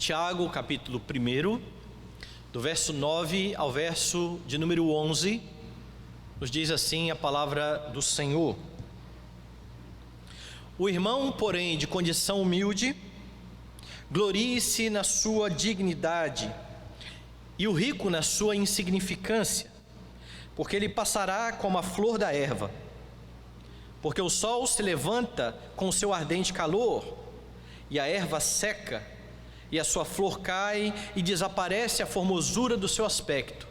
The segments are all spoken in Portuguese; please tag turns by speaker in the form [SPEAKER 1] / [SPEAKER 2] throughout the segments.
[SPEAKER 1] Tiago, capítulo 1, do verso 9 ao verso de número 11, nos diz assim a palavra do Senhor: O irmão, porém, de condição humilde, glorie-se na sua dignidade, e o rico na sua insignificância, porque ele passará como a flor da erva. Porque o sol se levanta com o seu ardente calor, e a erva seca, e a sua flor cai, e desaparece a formosura do seu aspecto.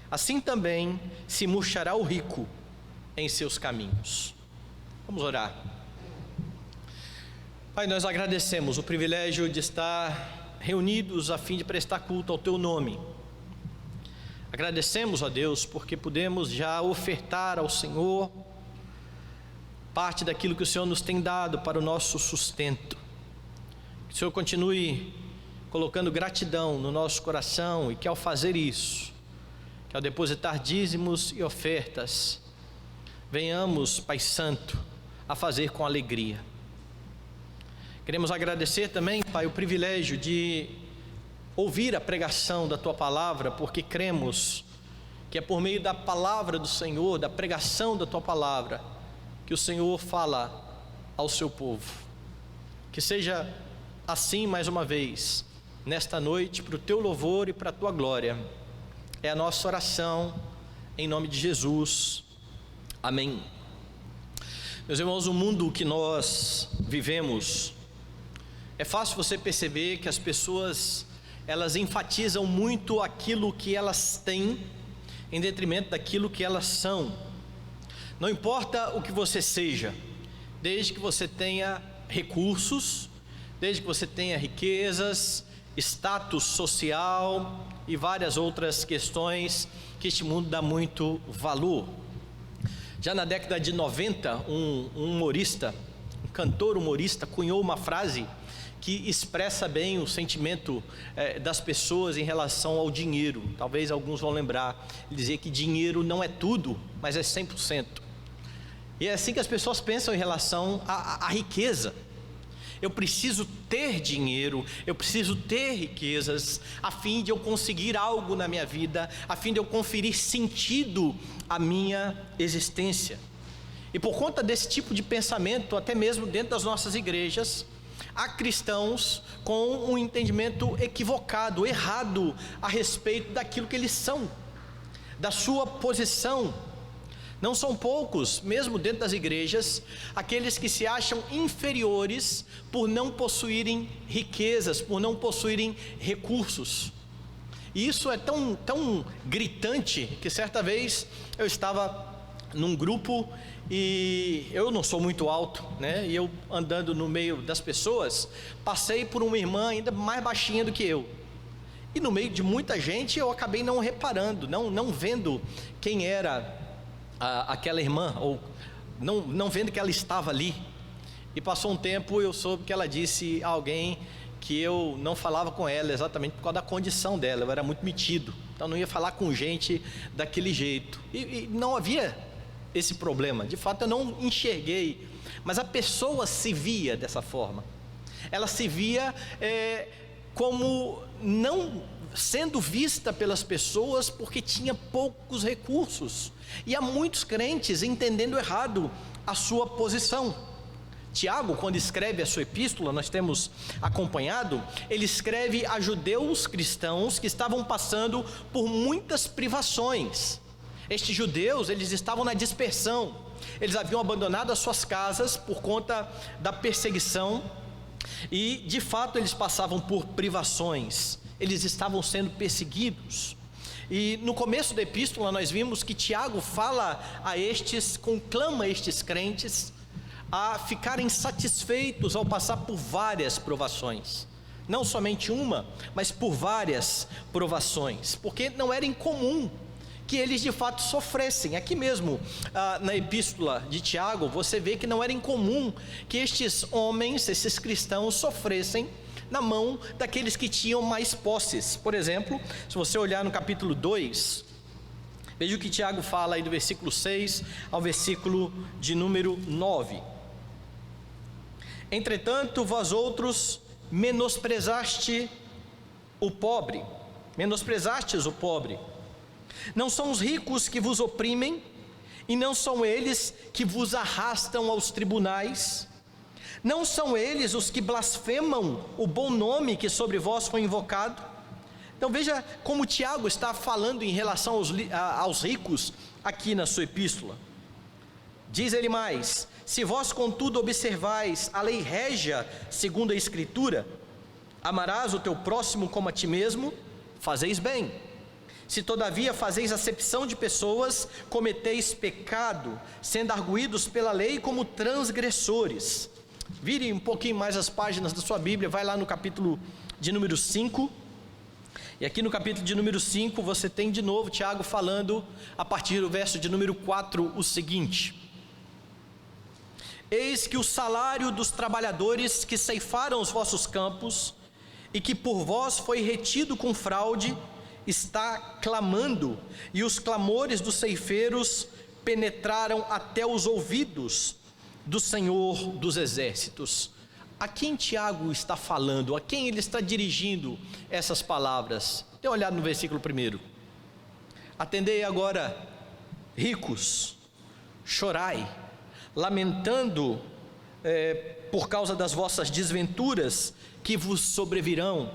[SPEAKER 1] Assim também se murchará o rico em seus caminhos. Vamos orar. Pai, nós agradecemos o privilégio de estar reunidos a fim de prestar culto ao Teu nome. Agradecemos a Deus porque pudemos já ofertar ao Senhor parte daquilo que o Senhor nos tem dado para o nosso sustento. Que o Senhor continue colocando gratidão no nosso coração, e que ao fazer isso, que ao depositar dízimos e ofertas, venhamos, Pai Santo, a fazer com alegria. Queremos agradecer também, Pai, o privilégio de ouvir a pregação da Tua palavra, porque cremos que é por meio da palavra do Senhor, da pregação da Tua palavra, que o Senhor fala ao seu povo. Que seja assim mais uma vez, nesta noite, para o Teu louvor e para a Tua glória. É a nossa oração, em nome de Jesus. Amém. Meus irmãos, o mundo que nós vivemos, é fácil você perceber que as pessoas, elas enfatizam muito aquilo que elas têm, em detrimento daquilo que elas são. Não importa o que você seja, desde que você tenha recursos, desde que você tenha riquezas, status social e várias outras questões que este mundo dá muito valor. Já na década de 90, um cantor humorista, cunhou uma frase que expressa bem o sentimento das pessoas em relação ao dinheiro. Talvez alguns vão lembrar. Ele dizia que dinheiro não é tudo, mas é 100%. E é assim que as pessoas pensam em relação à riqueza. Eu preciso ter dinheiro, eu preciso ter riquezas, a fim de eu conseguir algo na minha vida, a fim de eu conferir sentido à minha existência. E por conta desse tipo de pensamento, até mesmo dentro das nossas igrejas, há cristãos com um entendimento equivocado, errado, a respeito daquilo que eles são, da sua posição. Não são poucos, mesmo dentro das igrejas, aqueles que se acham inferiores por não possuírem riquezas, por não possuírem recursos. E isso é tão gritante que certa vez eu estava num grupo e eu não sou muito alto, né? E eu andando no meio das pessoas, passei por uma irmã ainda mais baixinha do que eu. E no meio de muita gente eu acabei não reparando, não vendo quem era aquela irmã, ou não vendo que ela estava ali. E passou um tempo, eu soube que ela disse a alguém que eu não falava com ela exatamente por causa da condição dela. Eu era muito metido, então não ia falar com gente daquele jeito, e não havia esse problema. De fato eu não enxerguei, mas a pessoa se via dessa forma. Ela se via como não sendo vista pelas pessoas porque tinha poucos recursos. E há muitos crentes entendendo errado a sua posição. Tiago, quando escreve a sua epístola, nós temos acompanhado, ele escreve a judeus cristãos que estavam passando por muitas privações. Estes judeus, eles estavam na dispersão, eles haviam abandonado as suas casas por conta da perseguição, e de fato eles passavam por privações, eles estavam sendo perseguidos. E no começo da epístola nós vimos que Tiago fala a conclama estes crentes a ficarem satisfeitos ao passar por várias provações. Não somente uma, mas por várias provações, porque não era incomum que eles de fato sofressem. Aqui mesmo na epístola de Tiago, você vê que não era incomum que estes homens, esses cristãos, sofressem na mão daqueles que tinham mais posses. Por exemplo, se você olhar no capítulo 2, veja o que Tiago fala aí do versículo 6 ao versículo de número 9. Entretanto, vós outros menosprezaste o pobre, menosprezastes o pobre. Não são os ricos que vos oprimem, e não são eles que vos arrastam aos tribunais. Não são eles os que blasfemam o bom nome que sobre vós foi invocado. Então veja como Tiago está falando em relação aos ricos aqui na sua epístola. Diz ele mais: se vós contudo observais a lei régia segundo a Escritura, amarás o teu próximo como a ti mesmo, fazeis bem. Se todavia fazeis acepção de pessoas, cometeis pecado, sendo arguídos pela lei como transgressores. Vire um pouquinho mais as páginas da sua Bíblia, vai lá no capítulo de número 5, e aqui no capítulo de número 5, você tem de novo Tiago falando, a partir do verso de número 4, o seguinte: eis que o salário dos trabalhadores que ceifaram os vossos campos, e que por vós foi retido com fraude, está clamando, e os clamores dos ceifeiros penetraram até os ouvidos do Senhor dos Exércitos. A quem Tiago está falando? A quem ele está dirigindo essas palavras? Dê uma olhada no versículo 1. Atendei agora, ricos, chorai, lamentando por causa das vossas desventuras que vos sobrevirão.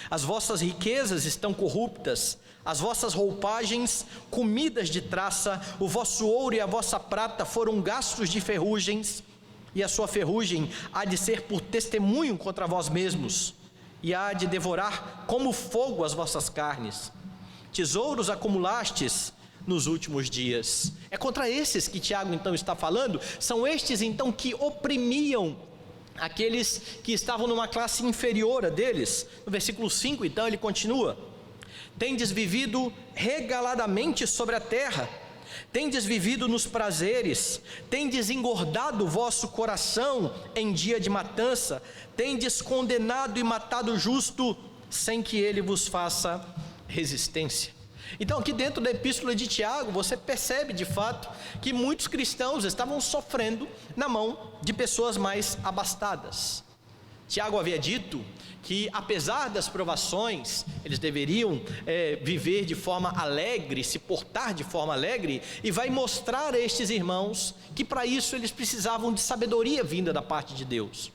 [SPEAKER 1] As vossas riquezas estão corruptas, as vossas roupagens comidas de traça, o vosso ouro e a vossa prata foram gastos de ferrugens, e a sua ferrugem há de ser por testemunho contra vós mesmos, e há de devorar como fogo as vossas carnes. Tesouros acumulastes nos últimos dias. É contra esses que Tiago então está falando. São estes então que oprimiam aqueles que estavam numa classe inferior a deles. No versículo 5 então ele continua: tendes vivido regaladamente sobre a terra, tendes vivido nos prazeres, tendes engordado o vosso coração em dia de matança, tendes condenado e matado o justo, sem que ele vos faça resistência. Então aqui dentro da epístola de Tiago, você percebe de fato que muitos cristãos estavam sofrendo na mão de pessoas mais abastadas. Tiago havia dito que apesar das provações, eles deveriam viver de forma alegre, se portar de forma alegre, e vai mostrar a estes irmãos que para isso eles precisavam de sabedoria vinda da parte de Deus.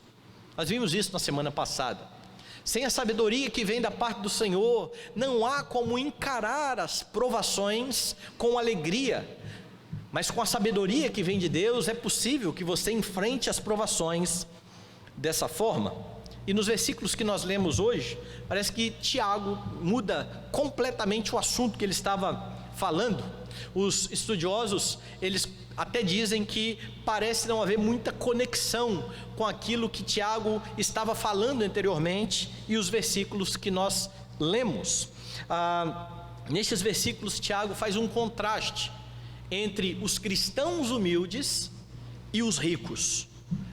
[SPEAKER 1] Nós vimos isso na semana passada. Sem a sabedoria que vem da parte do Senhor, não há como encarar as provações com alegria, mas com a sabedoria que vem de Deus, é possível que você enfrente as provações dessa forma. E nos versículos que nós lemos hoje, parece que Tiago muda completamente o assunto que ele estava falando. Os estudiosos, eles até dizem que parece não haver muita conexão com aquilo que Tiago estava falando anteriormente e os versículos que nós lemos. Nestes versículos, Tiago faz um contraste entre os cristãos humildes e os ricos,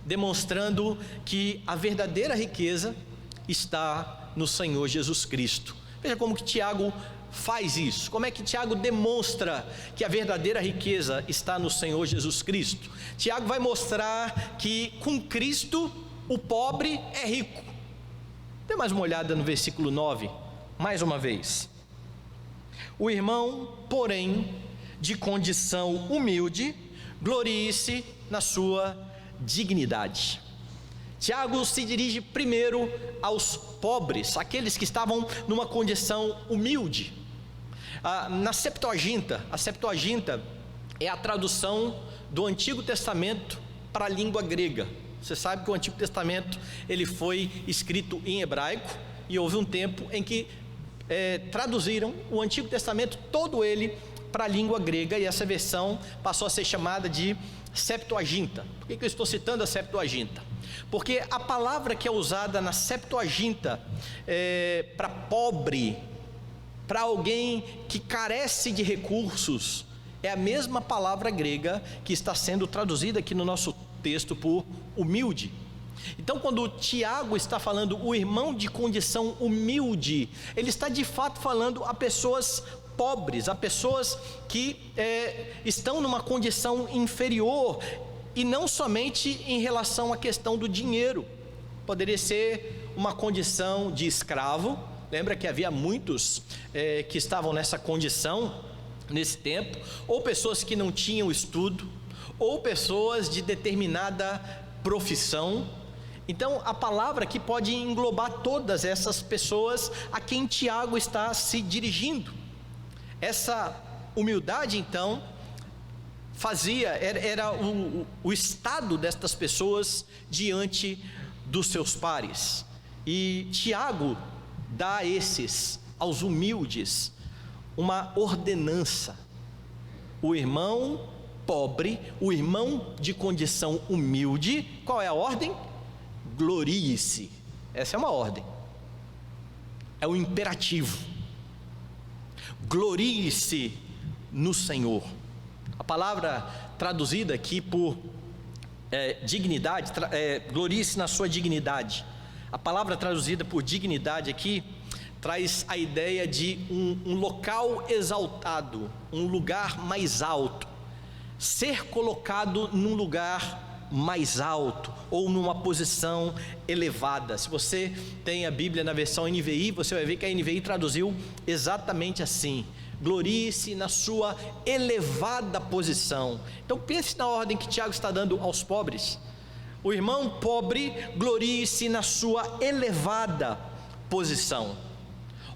[SPEAKER 1] demonstrando que a verdadeira riqueza está no Senhor Jesus Cristo. Veja como que Tiago faz isso, como é que Tiago demonstra que a verdadeira riqueza está no Senhor Jesus Cristo. Tiago vai mostrar que com Cristo o pobre é rico. Dê mais uma olhada no versículo 9, mais uma vez. O irmão, porém, de condição humilde, glorie-se na sua dignidade. Tiago se dirige primeiro aos pobres, aqueles que estavam numa condição humilde. Na Septuaginta, a Septuaginta é a tradução do Antigo Testamento para a língua grega. Você sabe que o Antigo Testamento ele foi escrito em hebraico, e houve um tempo em que traduziram o Antigo Testamento todo ele para a língua grega, e essa versão passou a ser chamada de Septuaginta. Por que eu estou citando a Septuaginta? Porque a palavra que é usada na Septuaginta para pobre, para alguém que carece de recursos, é a mesma palavra grega que está sendo traduzida aqui no nosso texto por humilde. Então, quando Tiago está falando o irmão de condição humilde, ele está de fato falando a pessoas pobres, a pessoas que estão numa condição inferior, e não somente em relação à questão do dinheiro. Poderia ser uma condição de escravo, Lembra que havia muitos que estavam nessa condição nesse tempo, ou pessoas que não tinham estudo, ou pessoas de determinada profissão. Então a palavra aqui pode englobar todas essas pessoas a quem Tiago está se dirigindo. Essa humildade então era o estado destas pessoas diante dos seus pares, e Tiago dá aos humildes uma ordenança. O irmão pobre, o irmão de condição humilde, qual é a ordem? Glorie-se. Essa é uma ordem, é um imperativo. Glorie-se no Senhor. A palavra traduzida aqui por dignidade, glorie-se na sua dignidade. A palavra traduzida por dignidade aqui traz a ideia de um local exaltado, um lugar mais alto, ser colocado num lugar mais alto ou numa posição elevada. Se você tem a Bíblia na versão NVI, você vai ver que a NVI traduziu exatamente assim: glorie-se na sua elevada posição. Então pense na ordem que Tiago está dando aos pobres. O irmão pobre, glorie-se na sua elevada posição.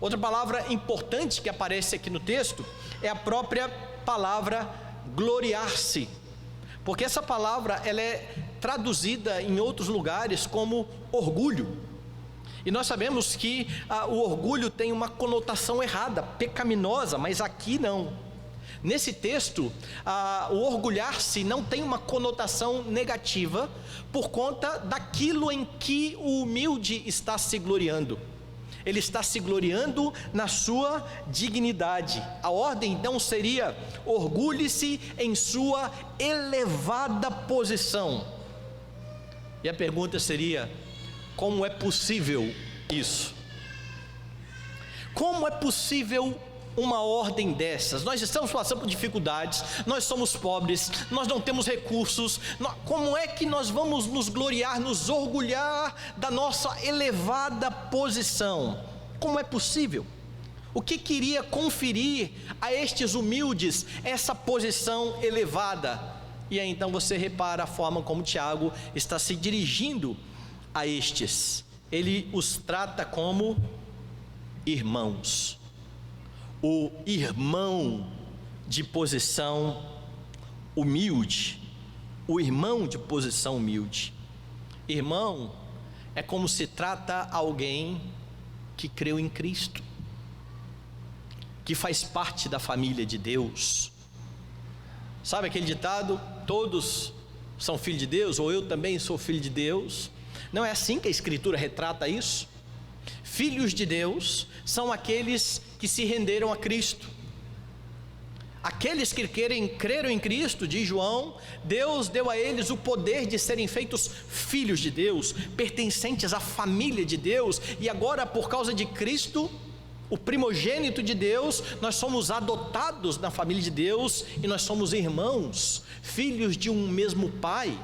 [SPEAKER 1] Outra palavra importante que aparece aqui no texto é a própria palavra gloriar-se, porque essa palavra ela é traduzida em outros lugares como orgulho, e nós sabemos que o orgulho tem uma conotação errada, pecaminosa, mas aqui não. Nesse texto, o orgulhar-se não tem uma conotação negativa por conta daquilo em que o humilde está se gloriando. Ele está se gloriando na sua dignidade. A ordem então seria: orgulhe-se em sua elevada posição. E a pergunta seria: como é possível isso? Como é possível uma ordem dessas? Nós estamos passando por dificuldades, nós somos pobres, nós não temos recursos. Como é que nós vamos nos gloriar, nos orgulhar da nossa elevada posição? Como é possível? O que queria conferir a estes humildes essa posição elevada? E aí então você repara a forma como Tiago está se dirigindo a estes. Ele os trata como irmãos. O irmão de posição humilde, o irmão de posição humilde. Irmão é como se trata alguém que creu em Cristo, que faz parte da família de Deus. Sabe aquele ditado: todos são filhos de Deus, ou eu também sou filho de Deus? Não é assim que a Escritura retrata isso? Filhos de Deus são aqueles que se renderam a Cristo. Aqueles que creram em Cristo, diz João, Deus deu a eles o poder de serem feitos filhos de Deus, pertencentes à família de Deus. E agora, por causa de Cristo, o primogênito de Deus, nós somos adotados na família de Deus, e nós somos irmãos, filhos de um mesmo Pai.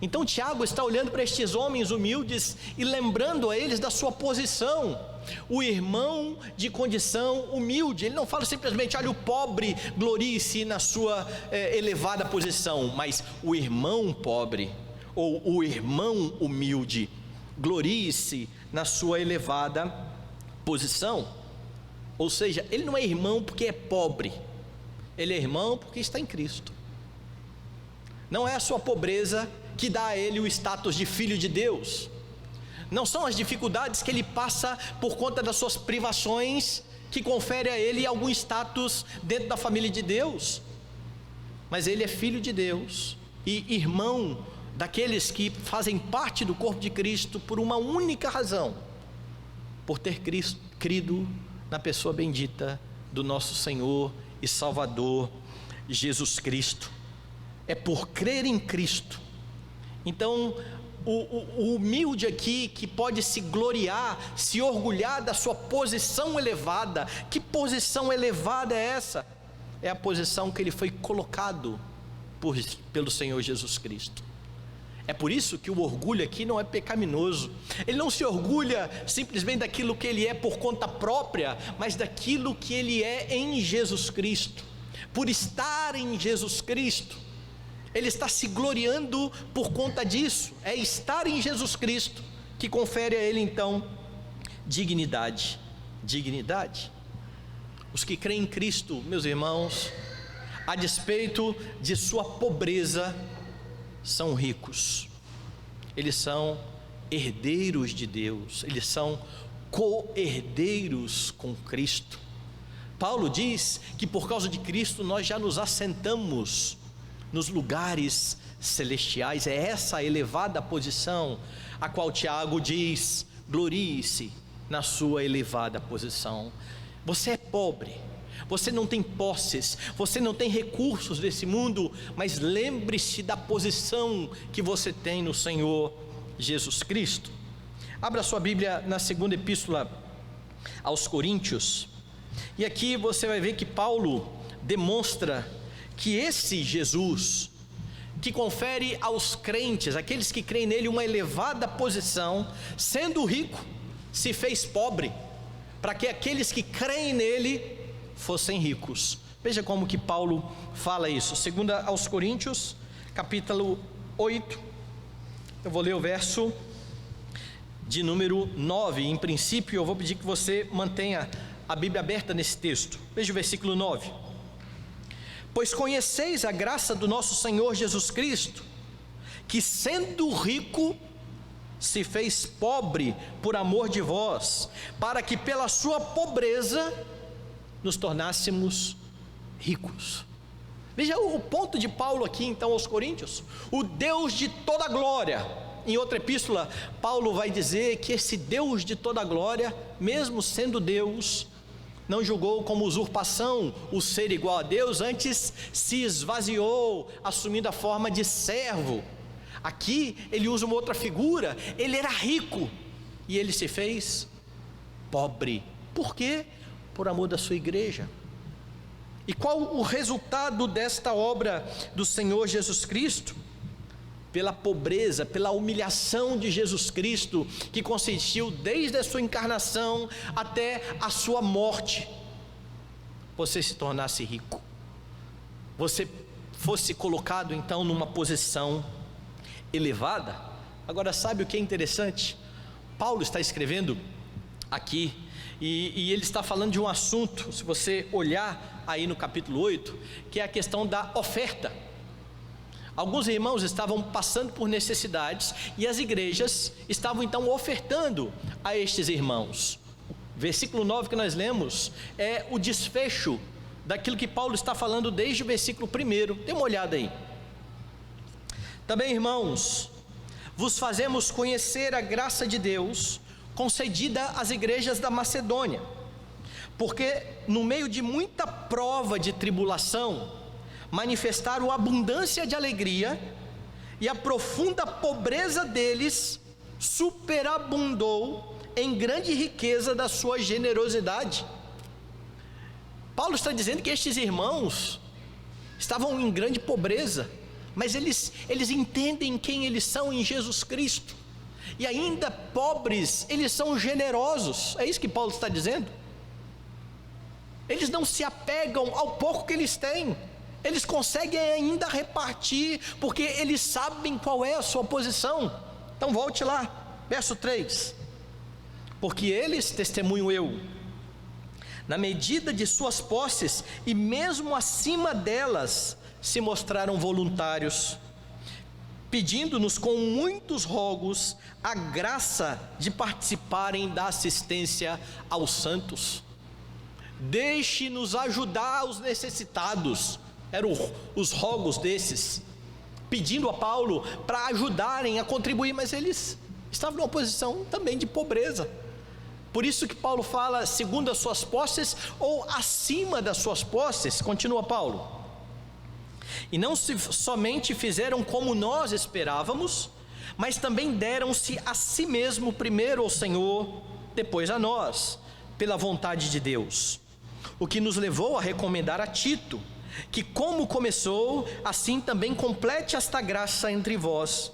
[SPEAKER 1] Então Tiago está olhando para estes homens humildes e lembrando a eles da sua posição. O irmão de condição humilde, ele não fala simplesmente: olha, o pobre glorie-se na sua elevada posição, mas o irmão pobre, ou o irmão humilde, glorie-se na sua elevada posição. Ou seja, ele não é irmão porque é pobre, ele é irmão porque está em Cristo. Não é a sua pobreza que dá a ele o status de filho de Deus. Não são as dificuldades que ele passa por conta das suas privações que confere a ele algum status dentro da família de Deus. Mas ele é filho de Deus e irmão daqueles que fazem parte do corpo de Cristo por uma única razão: por ter crido na pessoa bendita do nosso Senhor e Salvador Jesus Cristo. É por crer em Cristo. Então o humilde aqui, que pode se gloriar, se orgulhar da sua posição elevada. Que posição elevada é essa? É a posição que ele foi colocado pelo Senhor Jesus Cristo. É por isso que o orgulho aqui não é pecaminoso. Ele não se orgulha simplesmente daquilo que ele é por conta própria, mas daquilo que ele é em Jesus Cristo. Por estar em Jesus Cristo, ele está se gloriando por conta disso. É estar em Jesus Cristo que confere a ele então dignidade. Dignidade. Os que creem em Cristo, meus irmãos, a despeito de sua pobreza, são ricos. Eles são herdeiros de Deus, eles são co-herdeiros com Cristo. Paulo diz que por causa de Cristo nós já nos assentamos nos lugares celestiais. É essa elevada posição a qual Tiago diz: glorie-se na sua elevada posição. Você é pobre, você não tem posses, você não tem recursos desse mundo, mas lembre-se da posição que você tem no Senhor Jesus Cristo. Abra sua Bíblia na segunda epístola aos Coríntios, e aqui você vai ver que Paulo demonstra que esse Jesus, que confere aos crentes, aqueles que creem nele, uma elevada posição, sendo rico, se fez pobre, para que aqueles que creem nele fossem ricos. Veja como que Paulo fala isso. Segunda aos Coríntios, capítulo 8, eu vou ler o verso de número 9. Em princípio eu vou pedir que você mantenha a Bíblia aberta nesse texto. Veja o versículo 9: pois conheceis a graça do nosso Senhor Jesus Cristo, que sendo rico, se fez pobre por amor de vós, para que pela sua pobreza nos tornássemos ricos. Veja o ponto de Paulo aqui então aos Coríntios: o Deus de toda glória. Em outra epístola, Paulo vai dizer que esse Deus de toda glória, mesmo sendo Deus, não julgou como usurpação o ser igual a Deus, antes se esvaziou, assumindo a forma de servo. Aqui ele usa uma outra figura. Ele era rico e ele se fez pobre. Por quê? Por amor da sua igreja. E qual o resultado desta obra do Senhor Jesus Cristo? Pela pobreza, pela humilhação de Jesus Cristo, que consistiu desde a sua encarnação até a sua morte, você se tornasse rico, você fosse colocado então numa posição elevada. Agora, sabe o que é interessante? Paulo está escrevendo aqui, e ele está falando de um assunto, se você olhar aí no capítulo 8, que é a questão da oferta. Alguns irmãos estavam passando por necessidades, e as igrejas estavam então ofertando a estes irmãos. O versículo 9 que nós lemos é o desfecho daquilo que Paulo está falando desde o versículo 1. Dê uma olhada aí. Também, irmãos, vos fazemos conhecer a graça de Deus concedida às igrejas da Macedônia, porque no meio de muita prova de tribulação, manifestaram abundância de alegria, e a profunda pobreza deles superabundou em grande riqueza da sua generosidade. Paulo está dizendo que estes irmãos estavam em grande pobreza, mas eles entendem quem eles são em Jesus Cristo, e ainda pobres, eles são generosos. É isso que Paulo está dizendo. Eles não se apegam ao pouco que eles têm, eles conseguem ainda repartir, porque eles sabem qual é a sua posição. Então volte lá, verso 3: porque eles, testemunho eu, na medida de suas posses e mesmo acima delas, se mostraram voluntários, pedindo-nos com muitos rogos a graça de participarem da assistência aos santos. Deixe-nos ajudar os necessitados, eram os rogos desses, pedindo a Paulo para ajudarem a contribuir, mas eles estavam numa posição também de pobreza. Por isso que Paulo fala segundo as suas posses ou acima das suas posses. Continua Paulo: e não somente fizeram como nós esperávamos, mas também deram-se a si mesmo, primeiro ao Senhor, depois a nós, pela vontade de Deus. O que nos levou a recomendar a Tito, que como começou, assim também complete esta graça entre vós.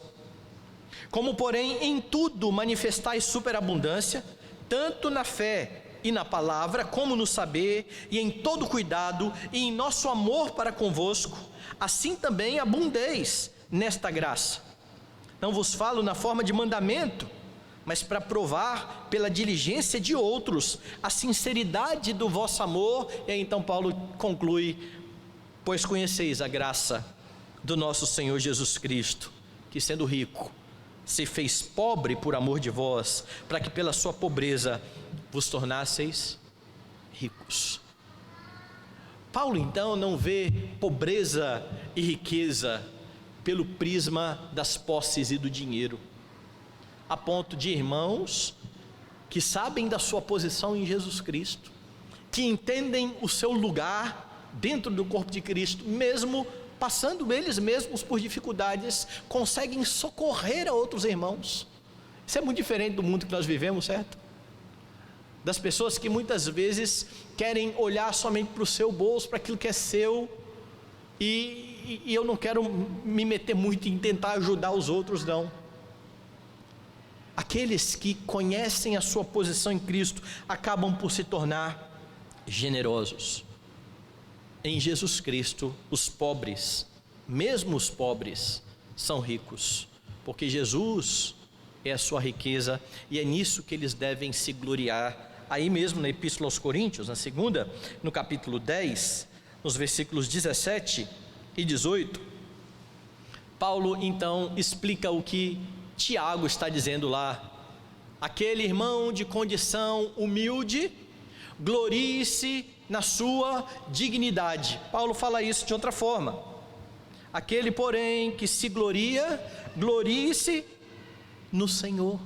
[SPEAKER 1] Como, porém, em tudo manifestais superabundância, tanto na fé e na palavra, como no saber, e em todo cuidado, e em nosso amor para convosco, assim também abundeis nesta graça. Não vos falo na forma de mandamento, mas para provar pela diligência de outros a sinceridade do vosso amor. E aí então Paulo conclui: pois conheceis a graça do nosso Senhor Jesus Cristo, que sendo rico, se fez pobre por amor de vós, para que pela sua pobreza vos tornasseis ricos. Paulo então não vê pobreza e riqueza pelo prisma das posses e do dinheiro, a ponto de irmãos que sabem da sua posição em Jesus Cristo, que entendem o seu lugar dentro do corpo de Cristo, mesmo passando eles mesmos por dificuldades, conseguem socorrer a outros irmãos. Isso é muito diferente do mundo que nós vivemos, certo? Das pessoas que muitas vezes querem olhar somente para o seu bolso, para aquilo que é seu, e eu não quero me meter muito em tentar ajudar os outros, não. Aqueles que conhecem a sua posição em Cristo acabam por se tornar generosos. Em Jesus Cristo, os pobres, mesmo os pobres, são ricos, porque Jesus é a sua riqueza, e é nisso que eles devem se gloriar. Aí mesmo na Epístola aos Coríntios, na segunda, no capítulo 10, nos versículos 17 e 18, Paulo então explica o que Tiago está dizendo lá: aquele irmão de condição humilde, glorie-se na sua dignidade. Paulo fala isso de outra forma: aquele, porém, que se gloria, glorie-se no Senhor,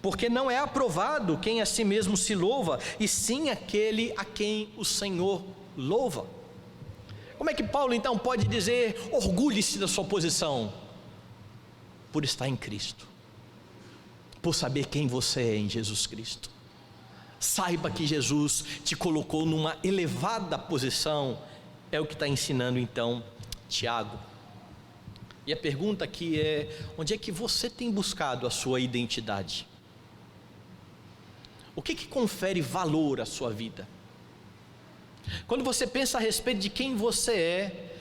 [SPEAKER 1] porque não é aprovado quem a si mesmo se louva, e sim aquele a quem o Senhor louva. Como é que Paulo então pode dizer orgulhe-se da sua posição? Por estar em Cristo, por saber quem você é em Jesus Cristo. Saiba que Jesus te colocou numa elevada posição, é o que está ensinando então Tiago. E a pergunta aqui é: onde é que você tem buscado a sua identidade? O que confere valor à sua vida? Quando você pensa a respeito de quem você é,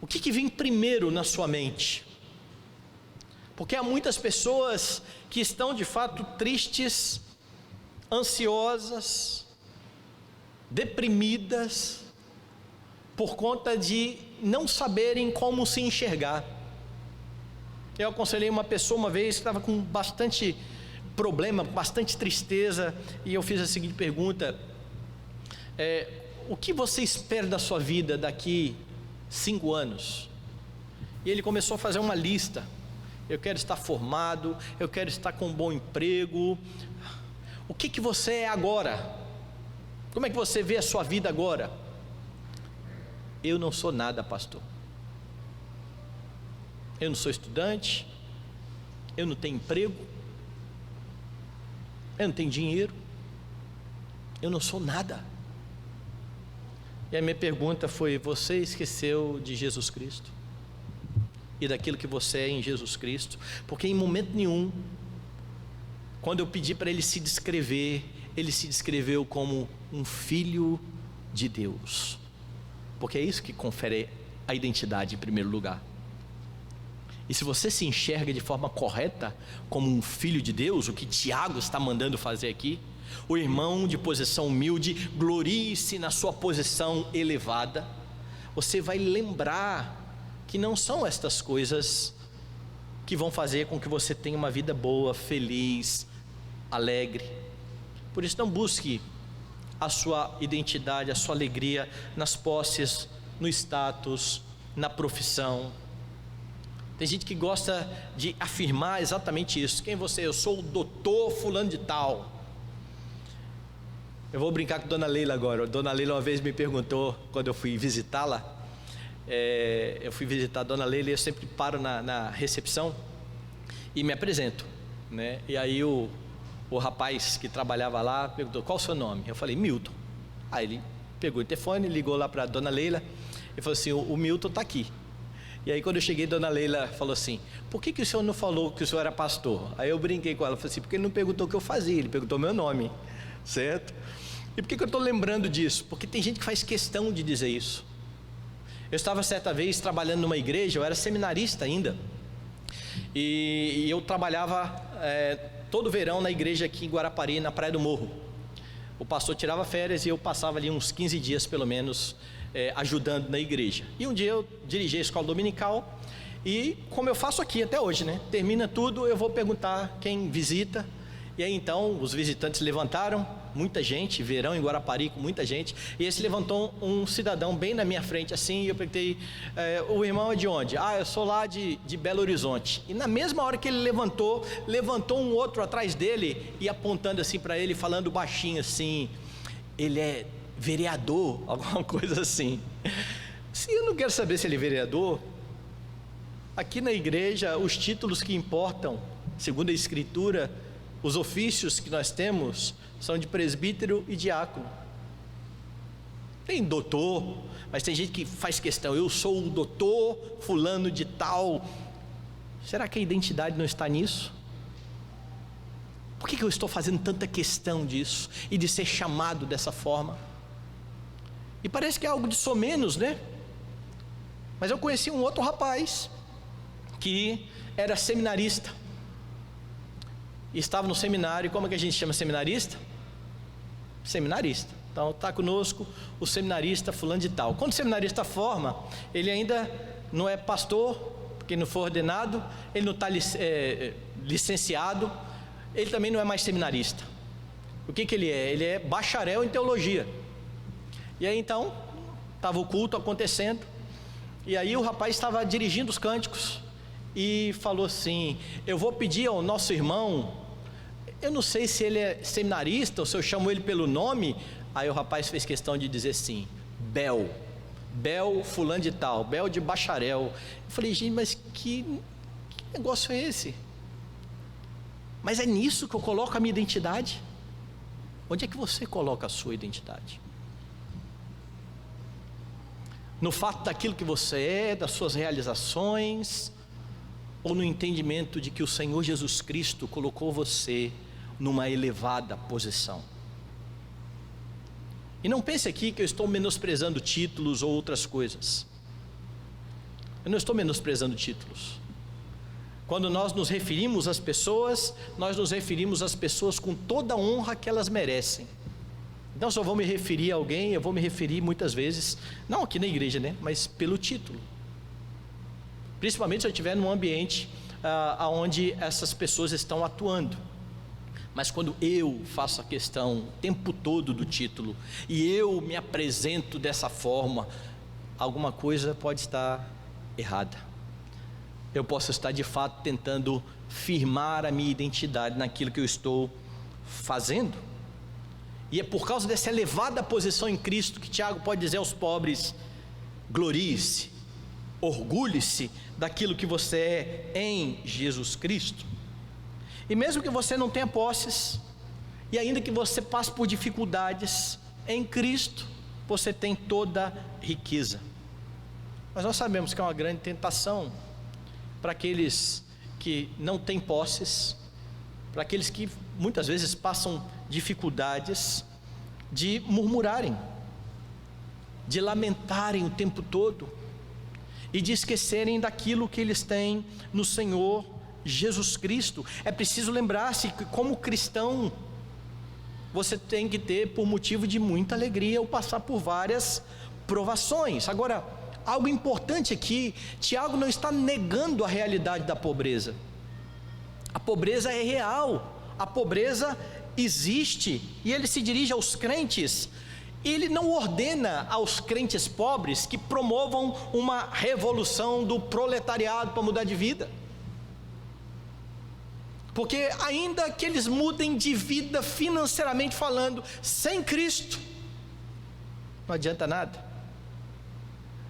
[SPEAKER 1] o que vem primeiro na sua mente? Porque há muitas pessoas que estão de fato tristes, ansiosas, deprimidas, por conta de não saberem como se enxergar. Eu aconselhei uma pessoa uma vez que estava com bastante problema, bastante tristeza, e eu fiz a seguinte pergunta: o que você espera da sua vida daqui 5 anos? E ele começou a fazer uma lista: eu quero estar formado, eu quero estar com um bom emprego. O que você é agora? Como é que você vê a sua vida agora? Eu não sou nada, pastor. Eu não sou estudante, eu não tenho emprego, eu não tenho dinheiro, eu não sou nada. E a minha pergunta foi: você esqueceu de Jesus Cristo e daquilo que você é em Jesus Cristo? Porque em momento nenhum, quando eu pedi para ele se descrever, ele se descreveu como um filho de Deus, porque é isso que confere a identidade em primeiro lugar. E se você se enxerga de forma correta como um filho de Deus, o que Tiago está mandando fazer aqui, o irmão de posição humilde, glorie-se na sua posição elevada, você vai lembrar que não são estas coisas que vão fazer com que você tenha uma vida boa, feliz, alegre. Por isso, não busque a sua identidade, a sua alegria nas posses, no status, na profissão. Tem gente que gosta de afirmar exatamente isso: quem você é? Eu sou o doutor fulano de tal. Eu vou brincar com a dona Leila agora. A dona Leila uma vez me perguntou, quando eu fui visitá-la, eu fui visitar a dona Leila e eu sempre paro na recepção e me apresento, né? E aí o rapaz que trabalhava lá perguntou: qual o seu nome? Eu falei: Milton. Aí ele pegou o telefone, ligou lá para a dona Leila e falou assim: o Milton está aqui. E aí quando eu cheguei, dona Leila falou assim: por que o senhor não falou que o senhor era pastor? Aí eu brinquei com ela, falei assim: porque ele não perguntou o que eu fazia, ele perguntou meu nome, certo? E por que eu estou lembrando disso? Porque tem gente que faz questão de dizer isso. Eu estava certa vez trabalhando numa igreja, eu era seminarista ainda, e eu trabalhava todo verão na igreja aqui em Guarapari, na Praia do Morro. O pastor tirava férias e eu passava ali uns 15 dias pelo menos ajudando na igreja. E um dia eu dirigi a escola dominical, e como eu faço aqui até hoje, né? Termina tudo, eu vou perguntar quem visita. E aí então os visitantes levantaram, muita gente, verão em Guarapari com muita gente, e esse levantou um cidadão bem na minha frente assim, e eu perguntei: o irmão é de onde? Eu sou lá de Belo Horizonte. E na mesma hora que ele levantou um outro atrás dele, e apontando assim para ele, falando baixinho assim: ele é vereador, alguma coisa assim. Se eu não quero saber se ele é vereador, aqui na igreja os títulos que importam, segundo a Escritura, os ofícios que nós temos são de presbítero e diácono. Tem doutor, mas tem gente que faz questão: eu sou o doutor fulano de tal. Será que a identidade não está nisso? Por que eu estou fazendo tanta questão disso e de ser chamado dessa forma? E parece que é algo de somenos, né? Mas eu conheci um outro rapaz que era seminarista, estava no seminário. Como é que a gente chama seminarista? Seminarista. Então está conosco o seminarista fulano de tal. Quando o seminarista forma, ele ainda não é pastor, porque não foi ordenado, ele não está licenciado, ele também não é mais seminarista. O que ele é? Ele é bacharel em teologia. E aí então estava o culto acontecendo, e aí o rapaz estava dirigindo os cânticos e falou assim: eu vou pedir ao nosso irmão, eu não sei se ele é seminarista ou se eu chamo ele pelo nome. Aí o rapaz fez questão de dizer assim: Bel fulano de tal, Bel de bacharel. Eu falei: gente, mas que negócio é esse? Mas é nisso que eu coloco a minha identidade? Onde é que você coloca a sua identidade? No fato daquilo que você é, das suas realizações, ou no entendimento de que o Senhor Jesus Cristo colocou você numa elevada posição? E não pense aqui que eu estou menosprezando títulos ou outras coisas. Eu não estou menosprezando títulos. Quando nós nos referimos às pessoas, nós nos referimos às pessoas com toda a honra que elas merecem. Então, se eu vou me referir a alguém, eu vou me referir muitas vezes, não aqui na igreja, né, mas pelo título. Principalmente se eu estiver num ambiente onde essas pessoas estão atuando. Mas quando eu faço a questão o tempo todo do título, e eu me apresento dessa forma, alguma coisa pode estar errada. Eu posso estar de fato tentando firmar a minha identidade naquilo que eu estou fazendo. E é por causa dessa elevada posição em Cristo que Tiago pode dizer aos pobres: glorie-se, orgulhe-se daquilo que você é em Jesus Cristo. E mesmo que você não tenha posses, e ainda que você passe por dificuldades, em Cristo você tem toda riqueza. Mas nós sabemos que é uma grande tentação para aqueles que não têm posses, para aqueles que muitas vezes passam dificuldades, de murmurarem, de lamentarem o tempo todo, e de esquecerem daquilo que eles têm no Senhor Jesus Cristo. É preciso lembrar-se que, como cristão, você tem que ter, por motivo de muita alegria, ou passar por várias provações. Agora, algo importante aqui: Tiago não está negando a realidade da pobreza. A pobreza é real, a pobreza existe, e ele se dirige aos crentes. Ele não ordena aos crentes pobres que promovam uma revolução do proletariado para mudar de vida, porque ainda que eles mudem de vida financeiramente falando, sem Cristo, não adianta nada.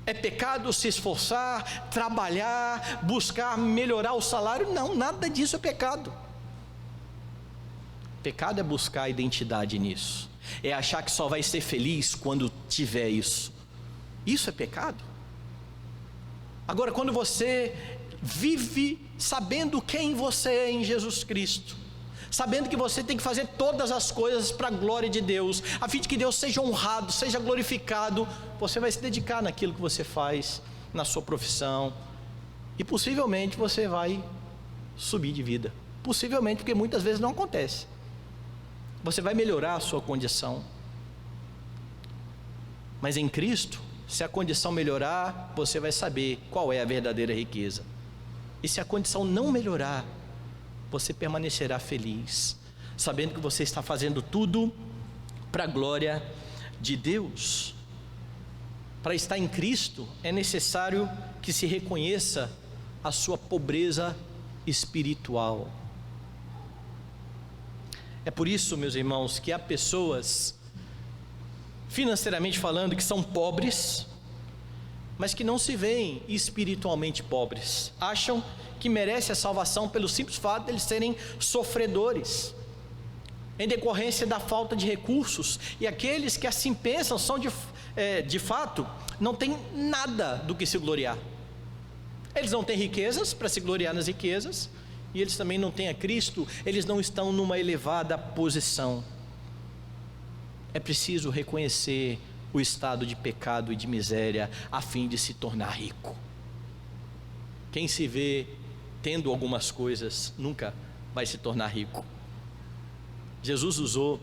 [SPEAKER 1] É pecado se esforçar, trabalhar, buscar melhorar o salário? Não, nada disso é pecado. Pecado é buscar a identidade nisso, é achar que só vai ser feliz quando tiver isso. Isso é pecado. Agora, quando você vive sabendo quem você é em Jesus Cristo, sabendo que você tem que fazer todas as coisas para a glória de Deus, a fim de que Deus seja honrado, seja glorificado, você vai se dedicar naquilo que você faz, na sua profissão, e possivelmente você vai subir de vida. Possivelmente, porque muitas vezes não acontece. Você vai melhorar a sua condição. Mas em Cristo, se a condição melhorar, você vai saber qual é a verdadeira riqueza. E se a condição não melhorar, você permanecerá feliz, sabendo que você está fazendo tudo para a glória de Deus. Para estar em Cristo, é necessário que se reconheça a sua pobreza espiritual. É por isso, meus irmãos, que há pessoas, financeiramente falando, que são pobres, mas que não se veem espiritualmente pobres. Acham que merecem a salvação pelo simples fato de eles serem sofredores, em decorrência da falta de recursos. E aqueles que assim pensam são de fato, não têm nada do que se gloriar. Eles não têm riquezas para se gloriar nas riquezas, e eles também não têm a Cristo, eles não estão numa elevada posição. É preciso reconhecer o estado de pecado e de miséria, a fim de se tornar rico. Quem se vê tendo algumas coisas, nunca vai se tornar rico. Jesus usou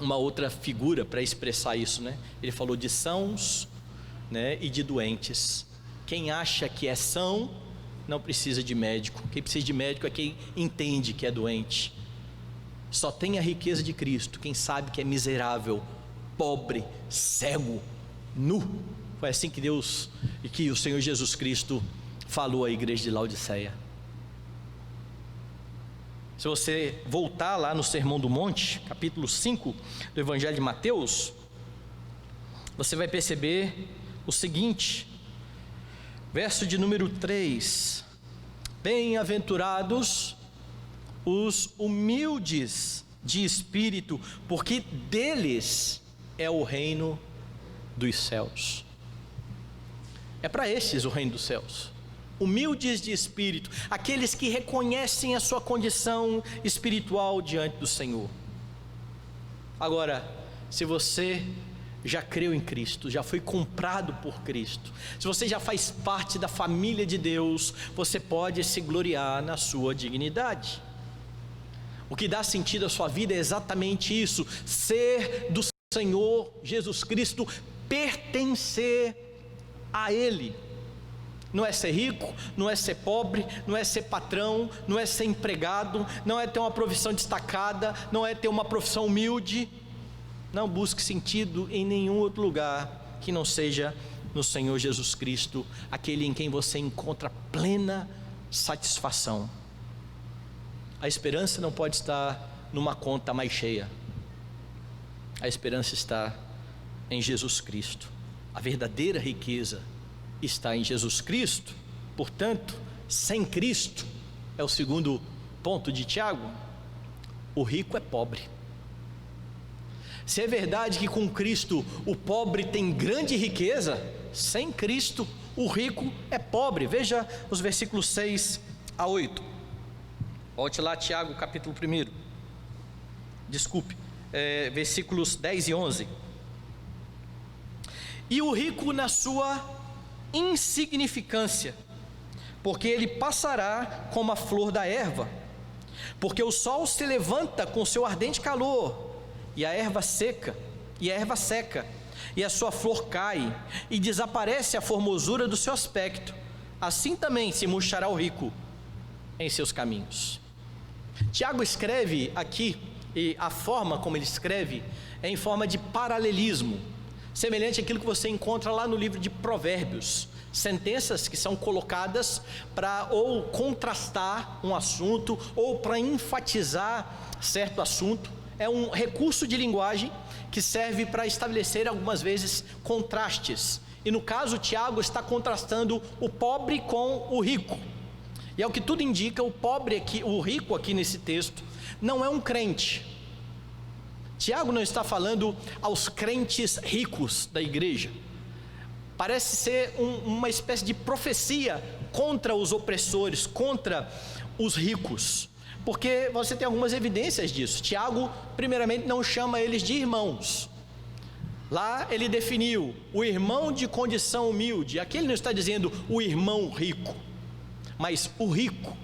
[SPEAKER 1] uma outra figura para expressar isso, né? Ele falou de sãos, né, e de doentes. Quem acha que é são, não precisa de médico. Quem precisa de médico é quem entende que é doente. Só tem a riqueza de Cristo quem sabe que é miserável, pobre, cego, nu. Foi assim que Deus e que o Senhor Jesus Cristo falou à igreja de Laodiceia. Se você voltar lá no Sermão do Monte, capítulo 5 do Evangelho de Mateus, você vai perceber o seguinte, verso de número 3: bem-aventurados os humildes de espírito, porque deles é o reino dos céus. É para estes o reino dos céus. Humildes de espírito, aqueles que reconhecem a sua condição espiritual diante do Senhor. Agora, se você já creu em Cristo, já foi comprado por Cristo, se você já faz parte da família de Deus, você pode se gloriar na sua dignidade. O que dá sentido à sua vida é exatamente isso: ser do Senhor Jesus Cristo, pertencer a Ele. Não é ser rico, não é ser pobre, não é ser patrão, não é ser empregado, não é ter uma profissão destacada, não é ter uma profissão humilde. Não busque sentido em nenhum outro lugar que não seja no Senhor Jesus Cristo, aquele em quem você encontra plena satisfação. A esperança não pode estar numa conta mais cheia. A esperança está em Jesus Cristo. A verdadeira riqueza está em Jesus Cristo. Portanto, sem Cristo, é o segundo ponto de Tiago, o rico é pobre. Se é verdade que com Cristo o pobre tem grande riqueza, sem Cristo o rico é pobre. Veja os versículos 6 a 8. Volte lá, Tiago, capítulo 1. Versículos 10 e 11. E o rico na sua insignificância, porque ele passará como a flor da erva, porque o sol se levanta com seu ardente calor, e a erva seca, e a sua flor cai, e desaparece a formosura do seu aspecto. Assim também se murchará o rico em seus caminhos. Tiago escreve aqui, e a forma como ele escreve é em forma de paralelismo, semelhante àquilo que você encontra lá no livro de Provérbios, sentenças que são colocadas para ou contrastar um assunto ou para enfatizar certo assunto. É um recurso de linguagem que serve para estabelecer algumas vezes contrastes, e no caso Tiago está contrastando o pobre com o rico, e é o que tudo indica, o rico aqui nesse texto não é um crente. Tiago não está falando aos crentes ricos da igreja. Parece ser uma espécie de profecia contra os opressores, contra os ricos, porque você tem algumas evidências disso. Tiago, primeiramente, não chama eles de irmãos. Lá ele definiu o irmão de condição humilde. Aqui ele não está dizendo o irmão rico, mas o rico.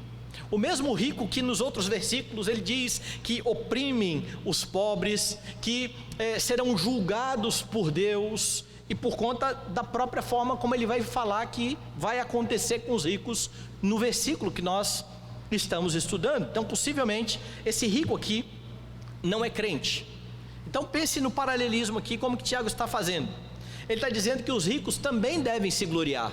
[SPEAKER 1] O mesmo rico que nos outros versículos ele diz que oprimem os pobres, que serão julgados por Deus, e por conta da própria forma como ele vai falar que vai acontecer com os ricos no versículo que nós estamos estudando. Então, possivelmente, esse rico aqui não é crente. Então, pense no paralelismo aqui, como que Tiago está fazendo. Ele está dizendo que os ricos também devem se gloriar.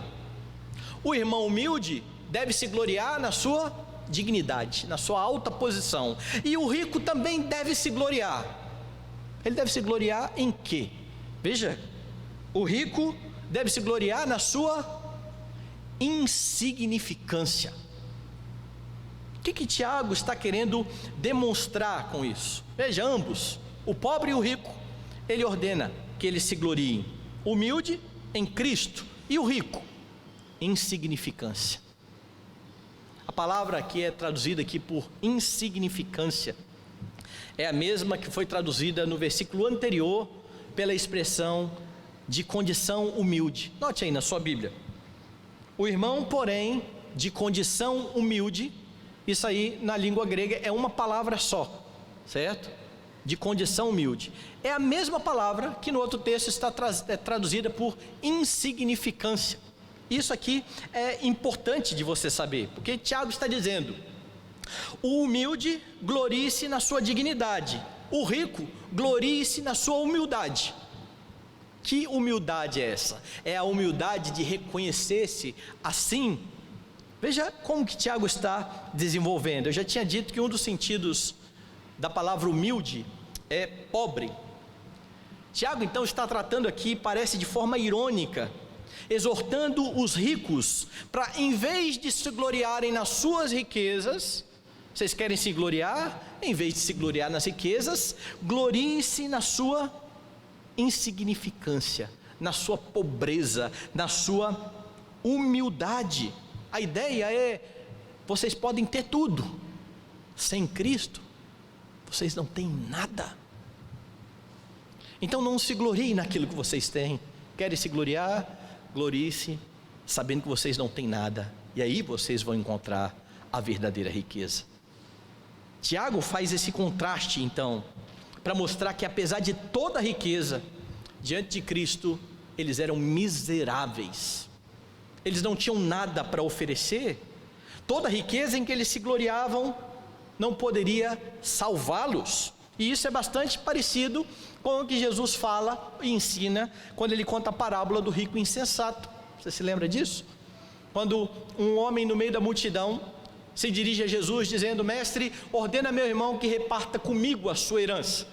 [SPEAKER 1] O irmão humilde deve se gloriar na sua dignidade, na sua alta posição. E o rico também deve se gloriar. Ele deve se gloriar em quê? Veja, o rico deve se gloriar na sua insignificância. O que Tiago está querendo demonstrar com isso? Veja, ambos, o pobre e o rico, ele ordena que eles se gloriem. O humilde em Cristo e o rico, insignificância. A palavra que é traduzida aqui por insignificância é a mesma que foi traduzida no versículo anterior pela expressão de condição humilde. Note aí na sua Bíblia, o irmão, porém, de condição humilde, isso aí na língua grega é uma palavra só, certo? De condição humilde. É a mesma palavra que no outro texto está traduzida por insignificância. Isso aqui é importante de você saber, porque Tiago está dizendo: o humilde glorie-se na sua dignidade, o rico glorie-se na sua humildade. Que humildade é essa? É a humildade de reconhecer-se assim. Veja como que Tiago está desenvolvendo. Eu já tinha dito que um dos sentidos da palavra humilde é pobre. Tiago então está tratando aqui, parece de forma irônica, exortando os ricos para, em vez de se gloriarem nas suas riquezas, vocês querem se gloriar? Em vez de se gloriar nas riquezas, gloriem-se na sua insignificância, na sua pobreza, na sua humildade. A ideia é: vocês podem ter tudo, sem Cristo vocês não têm nada. Então não se gloriem naquilo que vocês têm. Querem se gloriar? Glorie-se sabendo que vocês não têm nada, e aí vocês vão encontrar a verdadeira riqueza. Tiago faz esse contraste então, para mostrar que apesar de toda a riqueza, diante de Cristo, eles eram miseráveis. Eles não tinham nada para oferecer. Toda a riqueza em que eles se gloriavam não poderia salvá-los. E isso é bastante parecido com o que Jesus fala e ensina quando ele conta a parábola do rico insensato. Você se lembra disso? Quando um homem no meio da multidão se dirige a Jesus dizendo: mestre, ordena meu irmão que reparta comigo a sua herança.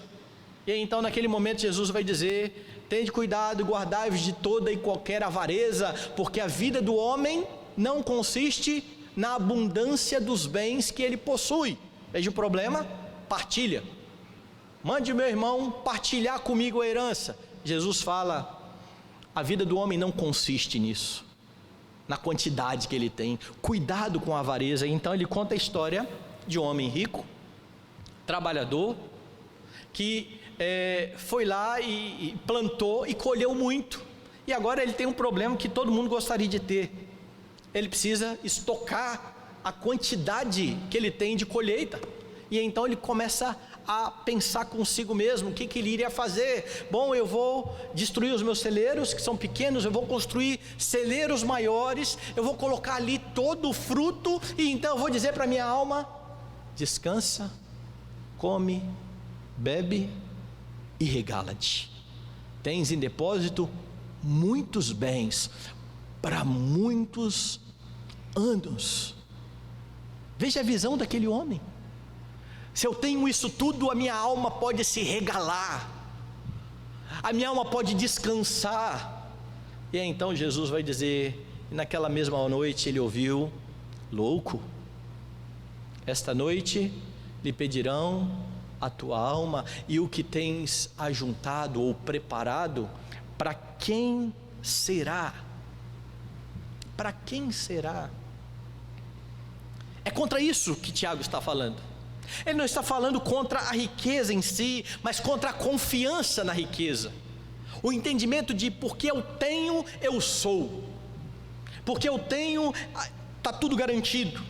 [SPEAKER 1] E aí, então naquele momento Jesus vai dizer: tende cuidado e guardai-vos de toda e qualquer avareza, porque a vida do homem não consiste na abundância dos bens que ele possui. Veja o problema: partilha. Mande meu irmão partilhar comigo a herança. Jesus fala: a vida do homem não consiste nisso, na quantidade que ele tem. Cuidado com a avareza. Então ele conta a história de um homem rico, trabalhador, que foi lá e plantou e colheu muito, e agora ele tem um problema que todo mundo gostaria de ter. Ele precisa estocar a quantidade que ele tem de colheita, e então ele começa a pensar consigo mesmo, o que ele iria fazer. Bom, eu vou destruir os meus celeiros, que são pequenos, eu vou construir celeiros maiores, eu vou colocar ali todo o fruto, e então eu vou dizer para minha alma: descansa, come, bebe e regala-te. Tens em depósito muitos bens para muitos anos. Veja a visão daquele homem: se eu tenho isso tudo, a minha alma pode se regalar, a minha alma pode descansar. E aí, então Jesus vai dizer, e naquela mesma noite ele ouviu: louco, esta noite lhe pedirão a tua alma, e o que tens ajuntado ou preparado, para quem será? Para quem será? É contra isso que Tiago está falando. Ele não está falando contra a riqueza em si, mas contra a confiança na riqueza. O entendimento de porque eu tenho, eu sou. Porque eu tenho, está tudo garantido.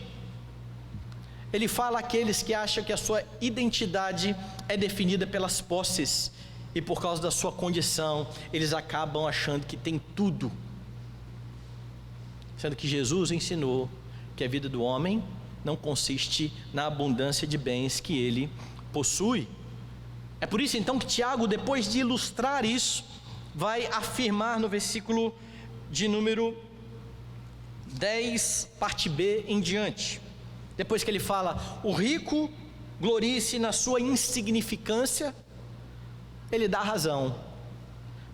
[SPEAKER 1] Ele fala àqueles que acham que a sua identidade é definida pelas posses, e por causa da sua condição, eles acabam achando que tem tudo. Sendo que Jesus ensinou que a vida do homem não consiste na abundância de bens que ele possui. É por isso então que Tiago, depois de ilustrar isso, vai afirmar no versículo de número 10, parte B em diante. Depois que ele fala, o rico glorie-se na sua insignificância, ele dá razão,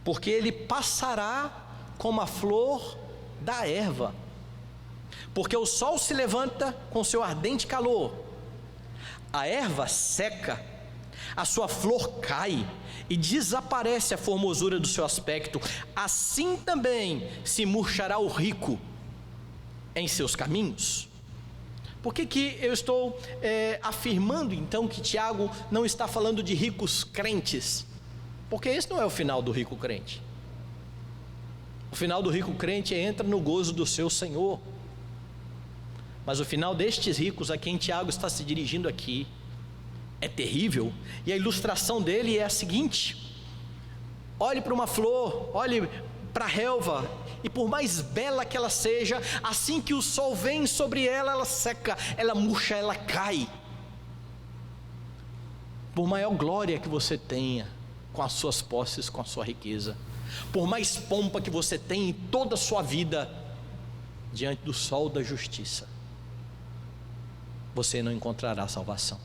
[SPEAKER 1] porque ele passará como a flor da erva, porque o sol se levanta com seu ardente calor, a erva seca, a sua flor cai e desaparece a formosura do seu aspecto. Assim também se murchará o rico em seus caminhos. Por que eu estou afirmando então que Tiago não está falando de ricos crentes? Porque esse não é o final do rico crente. O final do rico crente entra no gozo do seu Senhor. Mas o final destes ricos a quem Tiago está se dirigindo aqui é terrível. E a ilustração dele é a seguinte: olhe para uma flor, olhe para a relva, e por mais bela que ela seja, assim que o sol vem sobre ela, ela seca, ela murcha, ela cai. Por maior glória que você tenha com as suas posses, com a sua riqueza, por mais pompa que você tenha em toda a sua vida, diante do sol da justiça, você não encontrará salvação.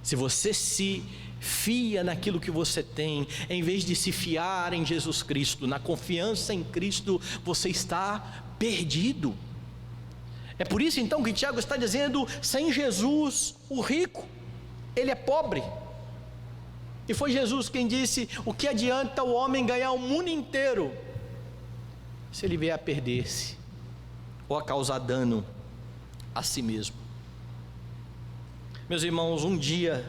[SPEAKER 1] Se você se fia naquilo que você tem, em vez de se fiar em Jesus Cristo, na confiança em Cristo, você está perdido. É por isso então que Tiago está dizendo, sem Jesus, o rico, ele é pobre. E foi Jesus quem disse, o que adianta o homem ganhar o mundo inteiro, se ele vier a perder-se, ou a causar dano a si mesmo. Meus irmãos, um dia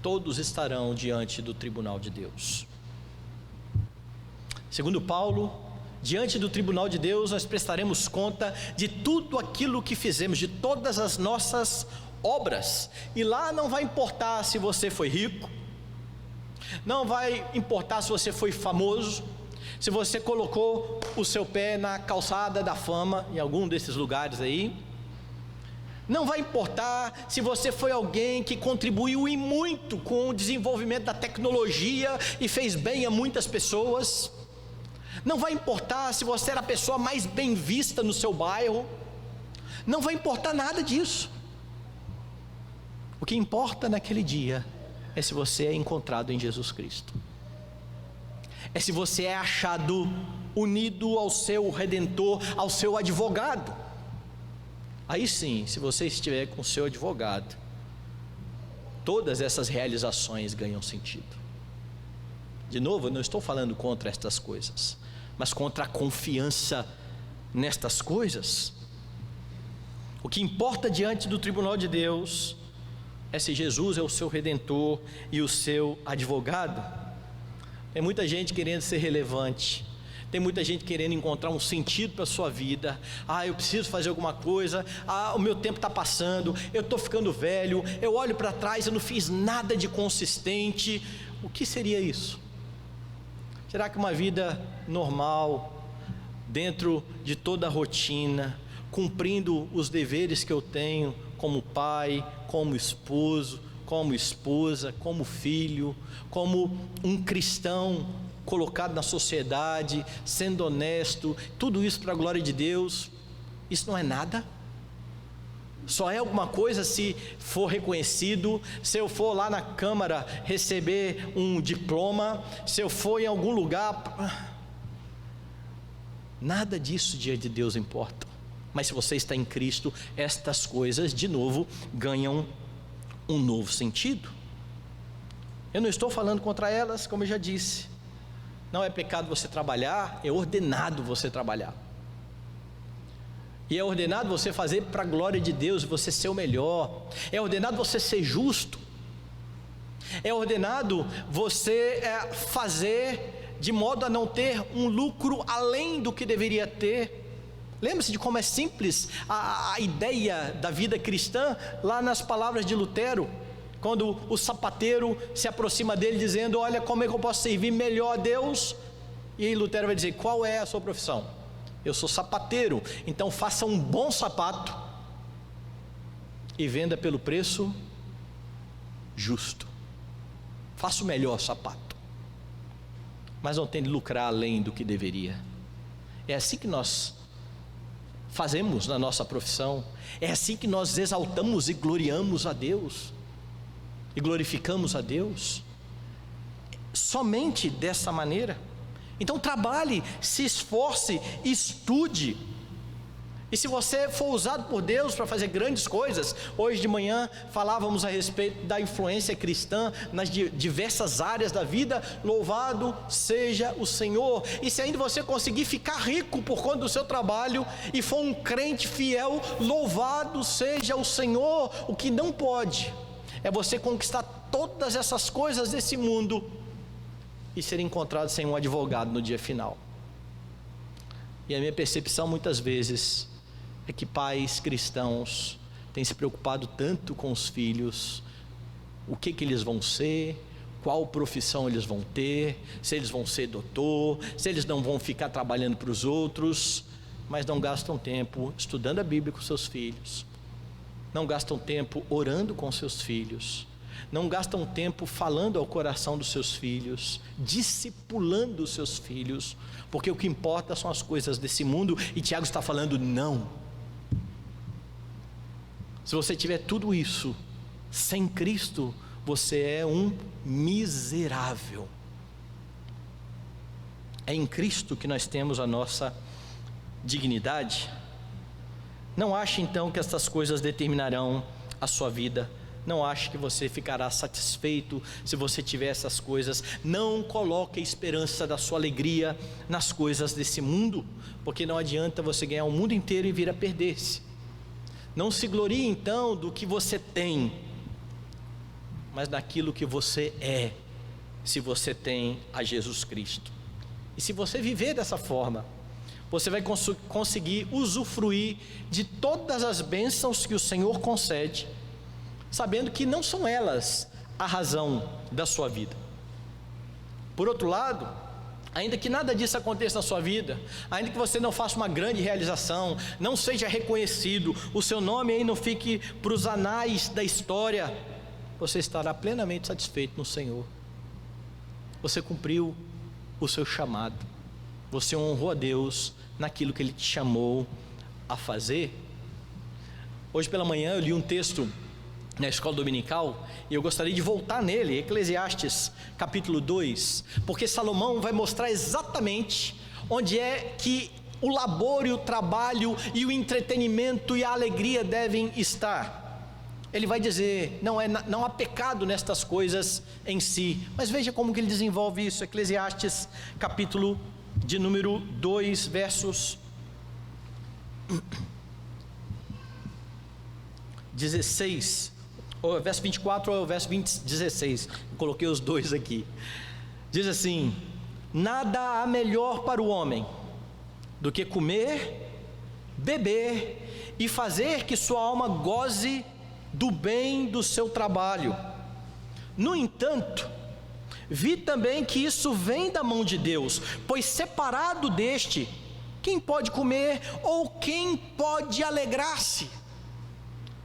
[SPEAKER 1] todos estarão diante do tribunal de Deus. Segundo Paulo, diante do tribunal de Deus nós prestaremos conta de tudo aquilo que fizemos, de todas as nossas obras. E lá não vai importar se você foi rico, não vai importar se você foi famoso, se você colocou o seu pé na calçada da fama, em algum desses lugares aí. Não vai importar se você foi alguém que contribuiu e muito com o desenvolvimento da tecnologia e fez bem a muitas pessoas. Não vai importar se você era a pessoa mais bem vista no seu bairro. Não vai importar nada disso. O que importa naquele dia é se você é encontrado em Jesus Cristo. É se você é achado unido ao seu Redentor, ao seu advogado. Aí sim, se você estiver com o seu advogado, todas essas realizações ganham sentido. De novo, eu não estou falando contra estas coisas, mas contra a confiança nestas coisas. O que importa diante do tribunal de Deus é se Jesus é o seu Redentor e o seu advogado. Tem muita gente querendo ser relevante, tem muita gente querendo encontrar um sentido para a sua vida. Eu preciso fazer alguma coisa, o meu tempo está passando, eu estou ficando velho, eu olho para trás, eu não fiz nada de consistente. O que seria isso? Será que uma vida normal, dentro de toda a rotina, cumprindo os deveres que eu tenho como pai, como esposo, como esposa, como filho, como um cristão colocado na sociedade, sendo honesto, tudo isso para a glória de Deus, isso não é nada? Só é alguma coisa se for reconhecido, se eu for lá na Câmara receber um diploma, se eu for em algum lugar. Nada disso diante de Deus importa. Mas se você está em Cristo, estas coisas de novo ganham um novo sentido. Eu não estou falando contra elas, como eu já disse, Não é pecado você trabalhar, é ordenado você trabalhar. E é ordenado você fazer para a glória de Deus, você ser o melhor. É ordenado você ser justo. É ordenado você fazer de modo a não ter um lucro além do que deveria ter. Lembre-se de como é simples a ideia da vida cristã, lá nas palavras de Lutero, quando o sapateiro se aproxima dele dizendo: olha, como é que eu posso servir melhor a Deus? E aí Lutero vai dizer: qual é a sua profissão? Eu sou sapateiro. Então faça um bom sapato e venda pelo preço justo. Faça o melhor sapato, mas não tente lucrar além do que deveria. É assim que nós fazemos na nossa profissão. É assim que nós exaltamos e gloriamos a Deus e glorificamos a Deus, somente dessa maneira. Então trabalhe, se esforce, estude. E se você for usado por Deus para fazer grandes coisas, hoje de manhã falávamos a respeito da influência cristã nas diversas áreas da vida. Louvado seja o Senhor. E se ainda você conseguir ficar rico por conta do seu trabalho e for um crente fiel, louvado seja o Senhor. O que não pode é você conquistar todas essas coisas desse mundo e ser encontrado sem um advogado no dia final. E a minha percepção muitas vezes é que pais cristãos têm se preocupado tanto com os filhos, o que eles vão ser, qual profissão eles vão ter, se eles vão ser doutor, se eles não vão ficar trabalhando para os outros, mas não gastam tempo estudando a Bíblia com seus filhos, não gastam tempo orando com seus filhos, não gastam tempo falando ao coração dos seus filhos, discipulando os seus filhos, porque o que importa são as coisas desse mundo. E Tiago está falando: não. Se você tiver tudo isso sem Cristo, você é um miserável. É em Cristo que nós temos a nossa dignidade. Não ache então que estas coisas determinarão a sua vida. Não ache que você ficará satisfeito se você tiver essas coisas. Não coloque a esperança da sua alegria nas coisas desse mundo, porque não adianta você ganhar o mundo inteiro e vir a perder-se. Não se glorie então do que você tem, mas naquilo que você é, se você tem a Jesus Cristo. E se você viver dessa forma, você vai conseguir usufruir de todas as bênçãos que o Senhor concede, sabendo que não são elas a razão da sua vida. Por outro lado, ainda que nada disso aconteça na sua vida, ainda que você não faça uma grande realização, não seja reconhecido, o seu nome aí não fique para os anais da história, você estará plenamente satisfeito no Senhor. Você cumpriu o seu chamado, você honrou a Deus naquilo que Ele te chamou a fazer. Hoje pela manhã eu li um texto na escola dominical, e eu gostaria de voltar nele, Eclesiastes capítulo 2, porque Salomão vai mostrar exatamente onde é que o labor e o trabalho e o entretenimento e a alegria devem estar. Ele vai dizer: não há pecado nestas coisas em si, mas veja como que ele desenvolve isso. Eclesiastes capítulo de número 2, versos 16, ou verso 24 ou verso 16, eu coloquei os dois aqui. Diz assim: nada há melhor para o homem do que comer, beber e fazer que sua alma goze do bem do seu trabalho. No entanto, vi também que isso vem da mão de Deus, pois separado deste, quem pode comer ou quem pode alegrar-se?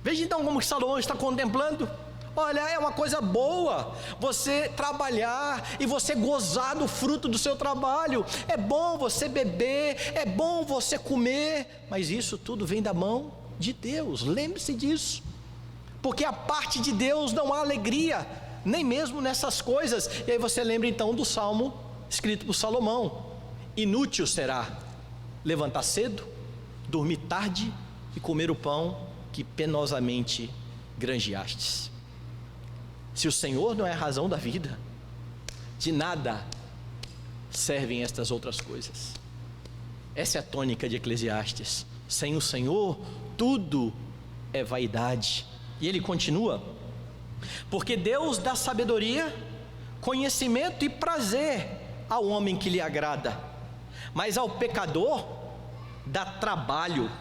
[SPEAKER 1] Veja então como que Salomão está contemplando. Olha, é uma coisa boa você trabalhar e você gozar do fruto do seu trabalho. É bom você beber, é bom você comer, mas isso tudo vem da mão de Deus. Lembre-se disso, porque a parte de Deus não há alegria, nem mesmo nessas coisas. E aí você lembra então do salmo escrito por Salomão: inútil será levantar cedo, dormir tarde e comer o pão que penosamente granjeastes. Se o Senhor não é a razão da vida, de nada servem estas outras coisas. Essa é a tônica de Eclesiastes. Sem o Senhor, tudo é vaidade. E ele continua: porque Deus dá sabedoria, conhecimento e prazer ao homem que lhe agrada, mas ao pecador dá trabalho,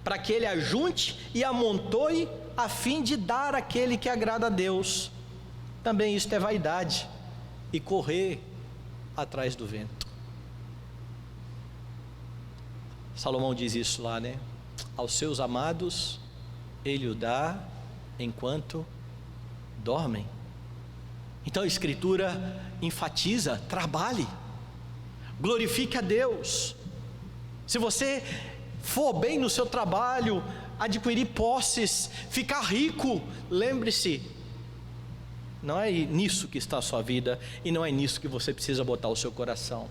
[SPEAKER 1] para que ele ajunte e amontoe, a fim de dar àquele que agrada a Deus. Também isto é vaidade e correr atrás do vento. Salomão diz isso lá, né? Aos seus amados ele o dá enquanto dormem. Então a Escritura enfatiza: trabalhe, glorifique a Deus. Se você for bem no seu trabalho, adquirir posses, ficar rico, lembre-se, não é nisso que está a sua vida, e não é nisso que você precisa botar o seu coração.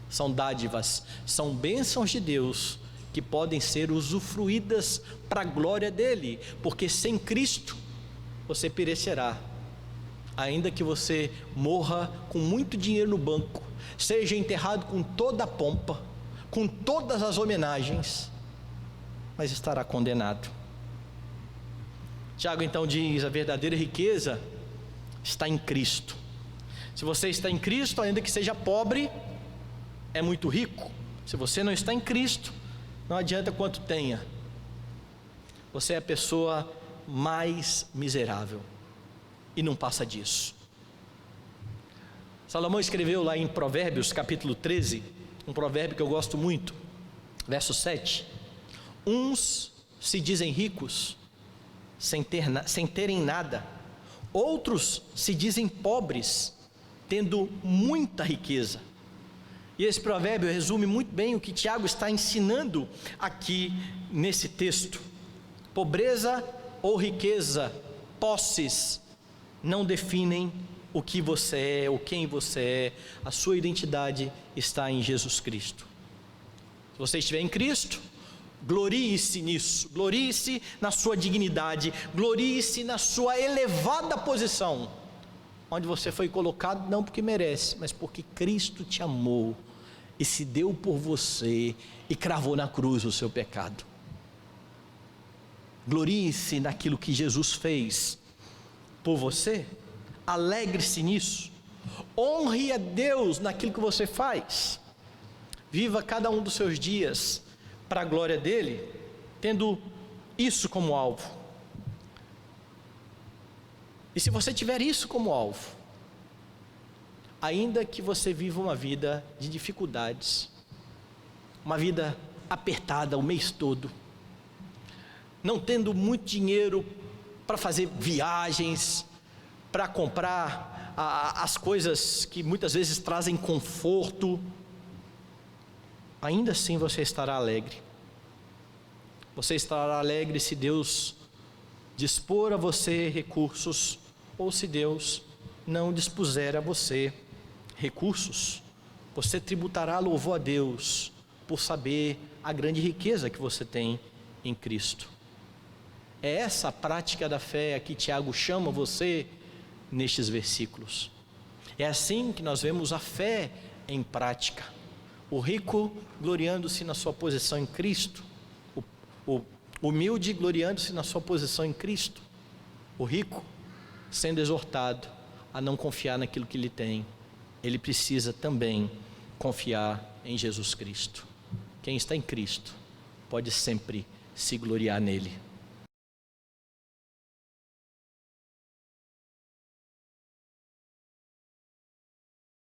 [SPEAKER 1] São dádivas, são bênçãos de Deus, que podem ser usufruídas para a glória dele, porque sem Cristo você perecerá. Ainda que você morra com muito dinheiro no banco, seja enterrado com toda a pompa, com todas as homenagens, mas estará condenado. Tiago então diz: a verdadeira riqueza está em Cristo. Se você está em Cristo, ainda que seja pobre, é muito rico. Se você não está em Cristo, não adianta quanto tenha, você é a pessoa mais miserável, e não passa disso. Salomão escreveu lá em Provérbios capítulo 13, um provérbio que eu gosto muito, verso 7: uns se dizem ricos sem terem nada, outros se dizem pobres tendo muita riqueza. E esse provérbio resume muito bem o que Tiago está ensinando aqui nesse texto. Pobreza ou riqueza, posses, não definem o que você é, ou quem você é. A sua identidade está em Jesus Cristo. Se você estiver em Cristo, glorie-se nisso, glorie-se na sua dignidade, glorie-se na sua elevada posição, onde você foi colocado não porque merece, mas porque Cristo te amou e se deu por você e cravou na cruz o seu pecado. Glorie-se naquilo que Jesus fez por você, alegre-se nisso, honre a Deus naquilo que você faz, viva cada um dos seus dias para a glória dele, tendo isso como alvo. E se você tiver isso como alvo, ainda que você viva uma vida de dificuldades, uma vida apertada o mês todo, não tendo muito dinheiro para fazer viagens, para comprar as coisas que muitas vezes trazem conforto, ainda assim você estará alegre. Você estará alegre se Deus dispor a você recursos, ou se Deus não dispuser a você recursos. Você tributará louvor a Deus por saber a grande riqueza que você tem em Cristo. É essa a prática da fé a que Tiago chama você nestes versículos. É assim que nós vemos a fé em prática. O rico gloriando-se na sua posição em Cristo, o humilde gloriando-se na sua posição em Cristo, o rico sendo exortado a não confiar naquilo que ele tem. Ele precisa também confiar em Jesus Cristo. Quem está em Cristo pode sempre se gloriar nele.